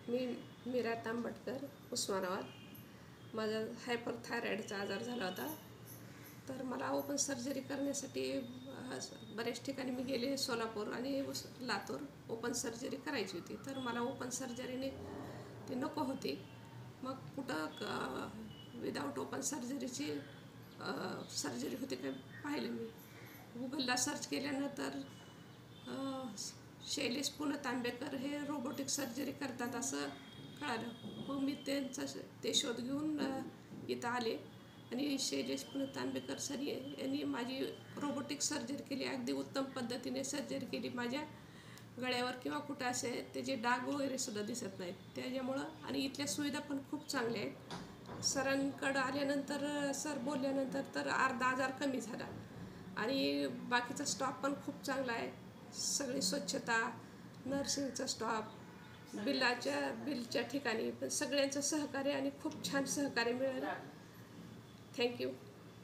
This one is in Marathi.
मी मीरा तांबटकर, उस्मानाबाद. माझा हायपरथायरॉईडचा आजार झाला होता. तर मला ओपन सर्जरी करण्यासाठी बऱ्याच ठिकाणी मी गेले, सोलापूर आणि लातूर. ओपन सर्जरी करायची होती, तर मला ओपन सर्जरीने ती नको होती. मग कुठं विदाऊट ओपन सर्जरीची सर्जरी होते काय पाहिलं. मी गुगलला सर्च केल्यानंतर शैलेश पुणतांबेकर हे रोबोटिक सर्जरी करतात असं कळालं. मग मी ते शोध घेऊन इथं आले आणि शैलेश पुणतांबेकर सर यांनी माझी रोबोटिक सर्जरी केली. अगदी उत्तम पद्धतीने सर्जरी केली. माझ्या गळ्यावर किंवा कुठं असे त्याचे डाग वगैरे सुद्धा दिसत नाहीत त्याच्यामुळं. आणि इथल्या सुविधा पण खूप चांगल्या आहेत. सरांकडं आल्यानंतर सर बोलल्यानंतर तर अर्धा आजार कमी झाला. आणि बाकीचा स्टॉफ पण खूप चांगला आहे. सगळी स्वच्छता, नर्सिंगचा स्टॉफ, बिलच्या ठिकाणी पण सगळ्यांचं सहकार्य आणि खूप छान सहकार्य मिळालं. थँक्यू.